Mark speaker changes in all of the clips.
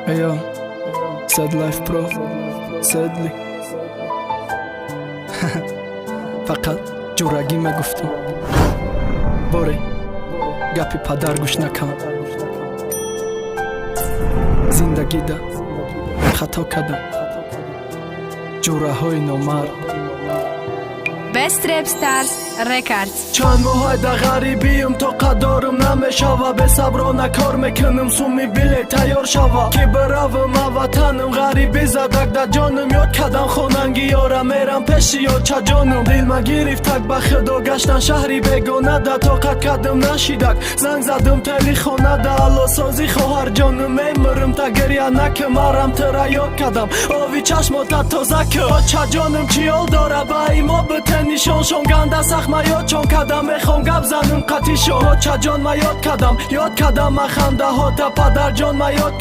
Speaker 1: Eyo, Sad Life Pro, Sadly фақат ҷурагӣ мегуфтам. Боре гапи падар гӯш накам. Зиндагида хато кардам. ҷураҳои номард.
Speaker 2: Best Rap Stars Records.
Speaker 1: чанд моҳай да ғарибиюм, тоқат дорум намешава, бесаброна кор мекунам, суми билет тайёр шава, ки биравам аватанам. ғарибӣ задак да ҷонам, ёд кардам хонанги ёра, мерам пеши ёча ҷонам. дилма гирифт так ба худо, гаштан шаҳри бегонада, тоқат кардам нашидак, занг задам телефонада, аллосозӣ хоҳар ҷонам, мемирам та гирья накам, арам тира ёд кардам, ови чашмота тоза кун. оча ҷонам чӣ ҳол дора, ба имо битен нишон шон, ганда сахт ма ёд чон кардам, мехом гап занам қатишон. оча ҷон ма ёд кардам ма хандаҳота, падар ҷон ма ёд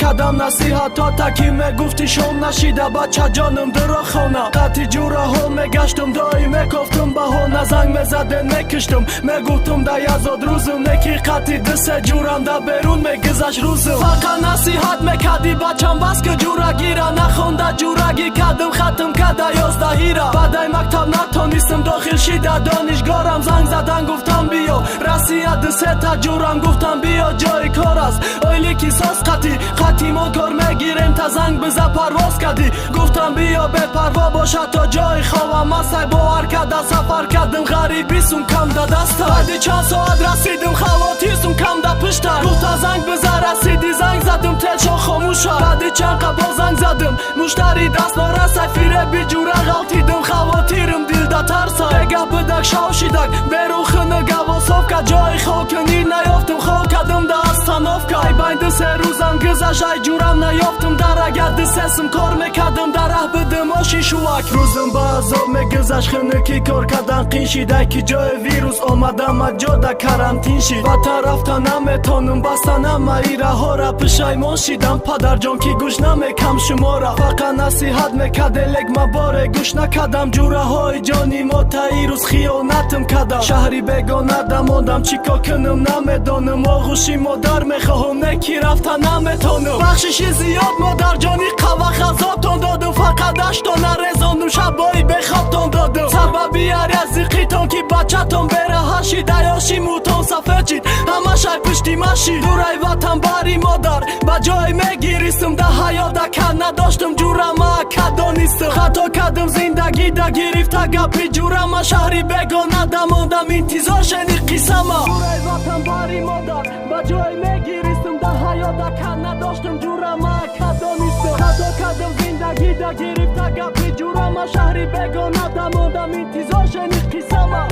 Speaker 1: кардам насиҳатота, ки мегуфти шом нашида, бача ҷонам дуро хона. қати ҷураҳо мегаштам, доим мекофтам баҳона, занг мезаден мекиштам, мегуфтам да язод рӯзам, неки қати дисе ҷурам да берун мегизашт рӯзам. фақат насиҳат мекарди бачам, бас ки ҷурагира нахонда, ҷурагӣ кардам хатм карда ёздаҳира. баъдай мактаб натонистам дохил шида донишгорам, занг задан гуфтам биё, расия дисета ҷурам, гуфтам биё ҷои кор аст, ойли ки сос қати мо кор мегирем, та занг биза парвоз кардӣ, гуфтам биё бепарво боша то ҷои ховам, масай бовар карда сафар кардам, ғарибӣ сумкам да даста, баъди чанд соат расидам хавотир сумкам да пишта, гуфта занг биза расиди, занг задам телшон хомӯша, баъди чанд қабол занг задам, муштари даст норасай, фиреби ҷура ғалтидам, хавотирам дил да тарса, бегап бидак шавшидак, берухина гавосовка, ҷои хокини наёфтам, хол кардам да остановка, ай байнди се рӯзам гизаш, ай ҷурам наёфтам, дар агар дисесам кор мекардам, дар раҳ бидам оши шувак, рӯзам ба азоб мегизаш, хина ки кор кардан қин шид, ай ки ҷои вирус омадам, аз ҷода карантин шид, ватан рафта наметонам, бастанам аираҳора, пишаймон шидам, падарҷон ки гӯш намекам шумора, фақат насиҳат мекарде лек ма боре гӯш накардам, ҷураҳои ҷони мо таи рӯз хиёнатам кардам, шаҳри бегонада мондам, чӣ кор кунам намедонам, оғӯши модар мехоҳам, неки рафта наметонам, бахшиши зиёд модарҷони қавах азобтон додам, фақат даштона резондам, шабои бехобтон додам, сабаби арязиқитон ки бачатон бераҳа шид, аёши мутон сафед шид, ҳамашай пишти машид, дурай ватан бари модар, ба ҷое мегиристам, да ҳаёда кар надоштам, ҷурама кадонистам, хато кардам, зиндагӣ да гирифта гапи ҷурама, шаҳри бегонада мондам, интизор шени қиссама, дурай ватан бари модар, ба ҷое мегиристам, да ҳаёда кар надоштам, ҷурама кадонистам, хато кардам, зиндагӣ да гирифта гапи ҷурама, шаҳри бегонада мондам, интизор шени қиссама.